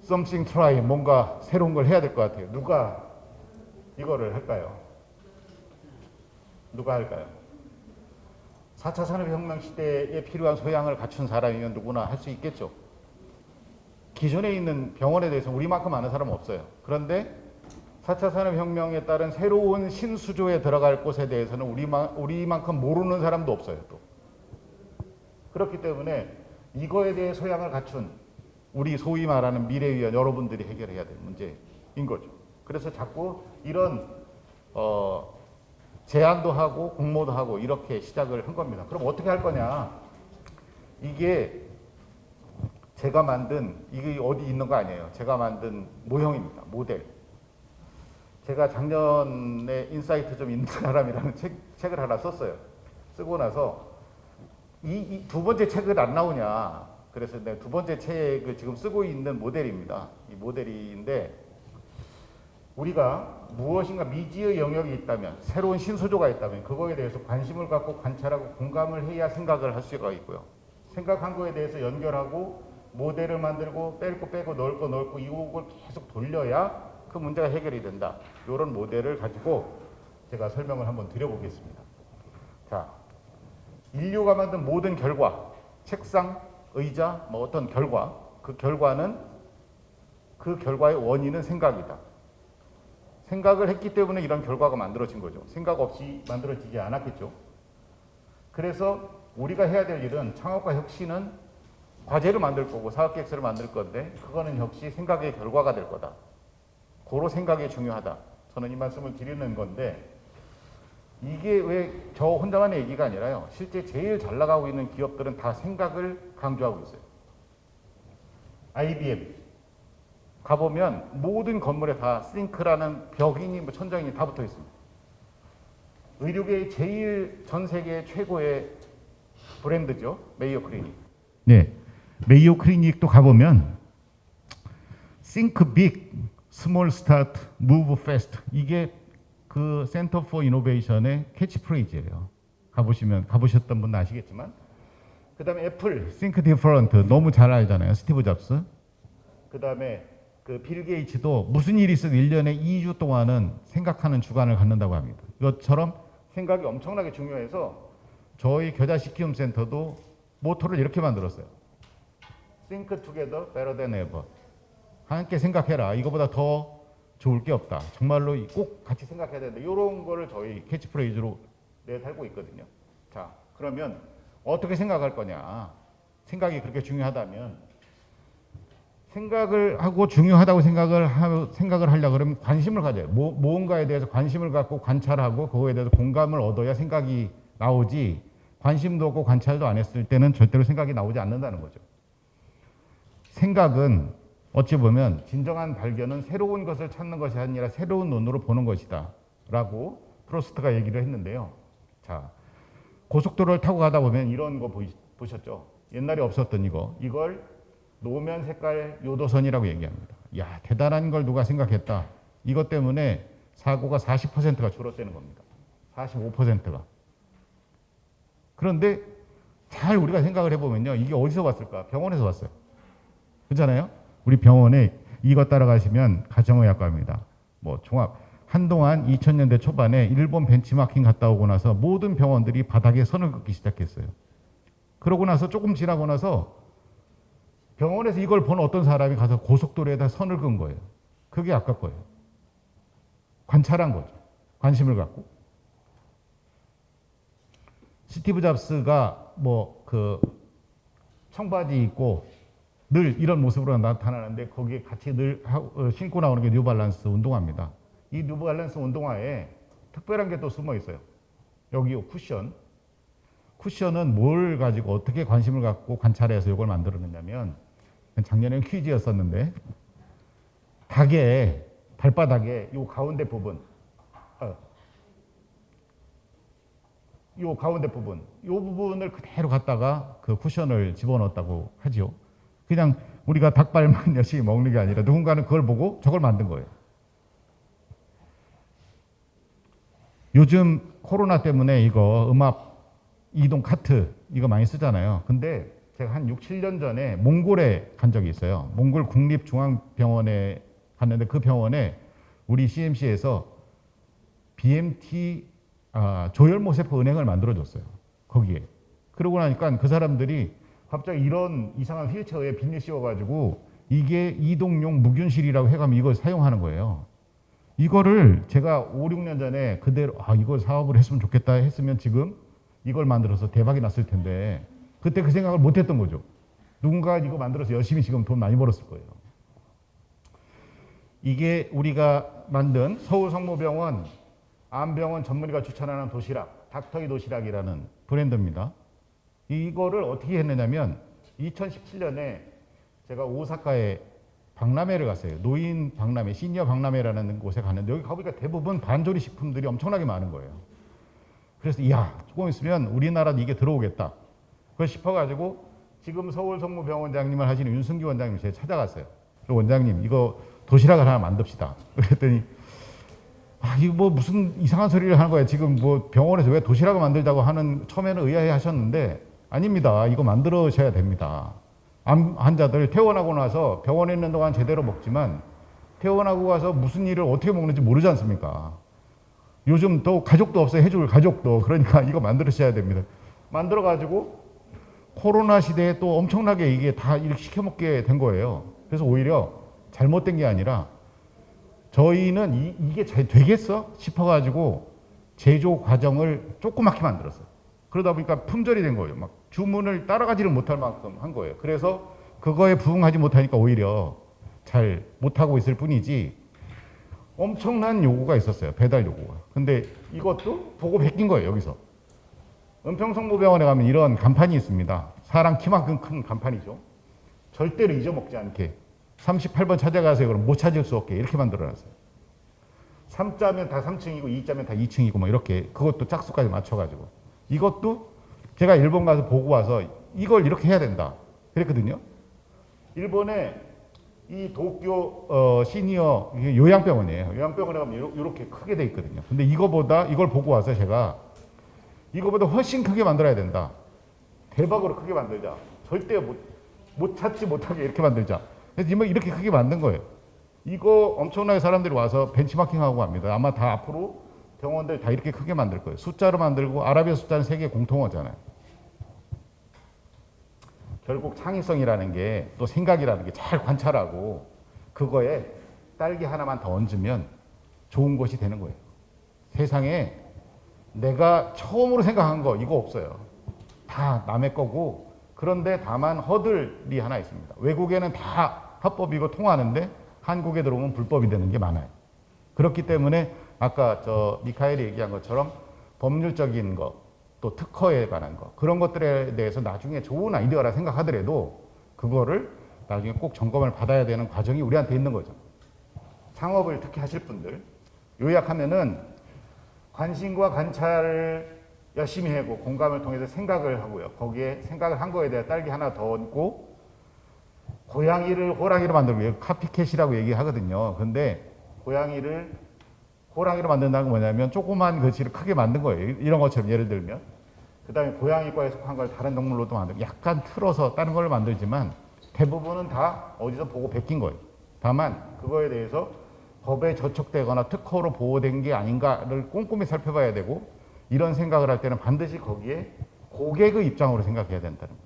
something try, 뭔가 새로운 걸 해야 될 것 같아요. 누가 이거를 할까요? 누가 할까요? 4차 산업혁명 시대에 필요한 소양을 갖춘 사람이면 누구나 할 수 있겠죠. 기존에 있는 병원에 대해서 우리만큼 아는 사람은 없어요. 그런데 4차 산업혁명에 따른 새로운 신수조에 들어갈 곳에 대해서는 우리만큼 모르는 사람도 없어요. 또. 그렇기 때문에 이거에 대해 소양을 갖춘 우리 소위 말하는 미래위원 여러분들이 해결해야 될 문제인 거죠. 그래서 자꾸 이런 제안도 하고 공모도 하고 이렇게 시작을 한 겁니다. 그럼 어떻게 할 거냐? 이게 제가 만든, 이게 어디 있는 거 아니에요. 제가 만든 모형입니다. 모델. 제가 작년에 인사이트 좀 있는 사람이라는 책을 하나 썼어요. 쓰고 나서 이 두 번째 책을 안 나오냐. 그래서 내가 두 번째 책을 지금 쓰고 있는 모델입니다. 이 모델인데 우리가 무엇인가 미지의 영역이 있다면, 새로운 신소조가 있다면 그거에 대해서 관심을 갖고 관찰하고 공감을 해야 생각을 할 수가 있고요. 생각한 거에 대해서 연결하고 모델을 만들고 빼고 넣을 거 넣고 이걸 계속 돌려야 그 문제가 해결이 된다. 이런 모델을 가지고 제가 설명을 한번 드려보겠습니다. 자, 인류가 만든 모든 결과, 책상, 의자, 뭐 어떤 결과, 그 결과는 그 결과의 원인은 생각이다. 생각을 했기 때문에 이런 결과가 만들어진 거죠. 생각 없이 만들어지지 않았겠죠. 그래서 우리가 해야 될 일은 창업과 혁신은 과제를 만들 거고 사업계획서를 만들 건데 그거는 역시 생각의 결과가 될 거다. 고로 생각이 중요하다. 저는 이 말씀을 드리는 건데 이게 왜 저 혼자만의 얘기가 아니라요. 실제 제일 잘 나가고 있는 기업들은 다 생각을 강조하고 있어요. IBM 가보면 모든 건물에 다 싱크라는 벽이니 뭐 천장이니 다 붙어 있습니다. 의료계의 제일 전 세계 최고의 브랜드죠. 메이오 클리닉. 네, 메이오 클리닉도 가보면 Think Big, Small Start, Move Fast. 이게 그 센터 포 이노베이션의 캐치프레이즈예요. 가보셨던 분은 아시겠지만, 그 다음에 애플, Think Different 너무 잘 알잖아요. 스티브 잡스. 그 다음에 그 빌 게이츠도 무슨 일이 있어도 1년에 2주 동안은 생각하는 주간을 갖는다고 합니다. 이것처럼 생각이 엄청나게 중요해서 저희 겨자식 키움 센터도 모토를 이렇게 만들었어요. Think together better than ever. 함께 생각해라. 이거보다 더 좋을 게 없다. 정말로 꼭 같이 생각해야 되는데 이런 거를 저희 캐치프레이즈로 내달고 있거든요. 자, 그러면 어떻게 생각할 거냐. 생각이 그렇게 중요하다면 생각을 하고 중요하다고 생각을 하려고 그러면 관심을 가져요. 무언가에 대해서 관심을 갖고 관찰하고 그거에 대해서 공감을 얻어야 생각이 나오지, 관심도 없고 관찰도 안 했을 때는 절대로 생각이 나오지 않는다는 거죠. 생각은 어찌 보면 진정한 발견은 새로운 것을 찾는 것이 아니라 새로운 눈으로 보는 것이다 라고 프로스트가 얘기를 했는데요. 자, 고속도로를 타고 가다 보면 이런 거 보셨죠? 옛날에 없었던 이걸 노면 색깔 요도선이라고 얘기합니다. 야, 대단한 걸 누가 생각했다. 이것 때문에 사고가 40%가 줄었다는 겁니다. 45%가. 그런데 잘 우리가 생각을 해보면요. 이게 어디서 왔을까? 병원에서 왔어요. 그렇잖아요? 우리 병원에 이것 따라가시면 가정의학과입니다. 뭐 종합. 한동안 2000년대 초반에 일본 벤치마킹 갔다 오고 나서 모든 병원들이 바닥에 선을 긋기 시작했어요. 그러고 나서 조금 지나고 나서 병원에서 이걸 본 어떤 사람이 가서 고속도로에다 선을 긋은 거예요. 그게 아까 거예요. 관찰한 거죠. 관심을 갖고. 스티브 잡스가 뭐 그 청바지 입고 늘 이런 모습으로 나타나는데 거기에 같이 늘 신고 나오는 게 뉴발란스 운동화입니다. 이 뉴발란스 운동화에 특별한 게 또 숨어 있어요. 여기 쿠션. 쿠션은 뭘 가지고 어떻게 관심을 갖고 관찰해서 이걸 만들어냈냐면, 작년에는 퀴즈였었는데 닭의 발바닥에 이 가운데 부분, 이 부분을 그대로 갖다가 그 쿠션을 집어넣었다고 하죠. 그냥 우리가 닭발만 열심히 먹는 게 아니라 누군가는 그걸 보고 저걸 만든 거예요. 요즘 코로나 때문에 이거 음압 이동 카트 이거 많이 쓰잖아요. 근데 제가 한 6, 7년 전에 몽골에 간 적이 있어요. 몽골 국립중앙병원에 갔는데 그 병원에 우리 CMC에서 BMT 조혈모세포 은행을 만들어줬어요. 거기에. 그러고 나니까 그 사람들이 갑자기 이런 이상한 휠체어에 비닐 씌워가지고 이게 이동용 무균실이라고 해가면 이걸 사용하는 거예요. 이거를 제가 5, 6년 전에 그대로 이걸 사업을 했으면 좋겠다 했으면 지금 이걸 만들어서 대박이 났을 텐데 그때 그 생각을 못 했던 거죠. 누군가 이거 만들어서 열심히 지금 돈 많이 벌었을 거예요. 이게 우리가 만든 서울성모병원 암병원 전문의가 추천하는 도시락, 닥터이 도시락이라는 브랜드입니다. 이거를 어떻게 했느냐면 2017년에 제가 오사카에 박람회를 갔어요. 노인 박람회, 시니어 박람회라는 곳에 갔는데 여기 가보니까 대부분 반조리 식품들이 엄청나게 많은 거예요. 그래서 조금 있으면 우리나라도 이게 들어오겠다. 그걸 싶어가지고 지금 서울성모병원장님을 하시는 윤승기 원장님 제가 찾아갔어요. 원장님 이거 도시락을 하나 만듭시다. 그랬더니 이거 뭐 무슨 이상한 소리를 하는 거야. 지금 뭐 병원에서 왜 도시락을 만들자고 하는 처음에는 의아해 하셨는데 아닙니다. 이거 만들어셔야 됩니다. 암 환자들 퇴원하고 나서 병원에 있는 동안 제대로 먹지만 퇴원하고 가서 무슨 일을 어떻게 먹는지 모르지 않습니까? 요즘 또 가족도 없어요. 해줄 가족도. 그러니까 이거 만들으셔야 됩니다. 만들어가지고 코로나 시대에 또 엄청나게 이게 다 이렇게 시켜먹게 된 거예요. 그래서 오히려 잘못된 게 아니라 저희는 이게 되겠어? 싶어가지고 제조 과정을 조그맣게 만들었어요. 그러다 보니까 품절이 된 거예요. 막 주문을 따라가지를 못할 만큼 한 거예요. 그래서 그거에 부응하지 못하니까 오히려 잘 못하고 있을 뿐이지 엄청난 요구가 있었어요. 배달 요구가. 근데 이것도 보고 베낀 거예요. 여기서. 은평성모병원에 가면 이런 간판이 있습니다. 사람 키만큼 큰 간판이죠. 절대로 잊어먹지 않게 38번 찾아가세요. 그럼 못 찾을 수 없게 이렇게 만들어놨어요. 3자면 다 3층이고 2자면 다 2층이고 뭐 이렇게 그것도 짝수까지 맞춰가지고 이것도 제가 일본 가서 보고 와서 이걸 이렇게 해야 된다 그랬거든요. 일본에 이 도쿄 시니어 요양병원이에요. 요양병원에 가면 이렇게 크게 돼 있거든요. 근데 이걸 보고 와서 제가 이거보다 훨씬 크게 만들어야 된다. 대박으로 크게 만들자. 절대 못 찾지 못하게 이렇게 만들자. 그래서 이렇게 크게 만든 거예요. 이거 엄청나게 사람들이 와서 벤치마킹하고 합니다. 아마 다 앞으로 병원들 다 이렇게 크게 만들 거예요. 숫자로 만들고 아라비아 숫자는 세계 공통어잖아요. 결국 창의성이라는 게 또 생각이라는 게 잘 관찰하고 그거에 딸기 하나만 더 얹으면 좋은 것이 되는 거예요. 세상에 내가 처음으로 생각한 거 이거 없어요. 다 남의 거고 그런데 다만 허들이 하나 있습니다. 외국에는 다 합법이고 통하는데 한국에 들어오면 불법이 되는 게 많아요. 그렇기 때문에 아까 미카엘이 얘기한 것처럼 법률적인 것, 또 특허에 관한 것 그런 것들에 대해서 나중에 좋은 아이디어라 생각하더라도 그거를 나중에 꼭 점검을 받아야 되는 과정이 우리한테 있는 거죠. 창업을 특히 하실 분들 요약하면은 관심과 관찰을 열심히 하고 공감을 통해서 생각을 하고요. 거기에 생각을 한 거에 대해 딸기 하나 더 얹고 고양이를 호랑이로 만들고 카피캣이라고 얘기하거든요. 근데 고양이를 호랑이로 만든다는 건 뭐냐면 조그만 거치를 크게 만든 거예요. 이런 것처럼 예를 들면 그 다음에 고양이과에 속한 걸 다른 동물로도 만들고 약간 틀어서 다른 걸 만들지만 대부분은 다 어디서 보고 베낀 거예요. 다만 그거에 대해서 법에 저촉되거나 특허로 보호된 게 아닌가를 꼼꼼히 살펴봐야 되고 이런 생각을 할 때는 반드시 거기에 고객의 입장으로 생각해야 된다는 거예요.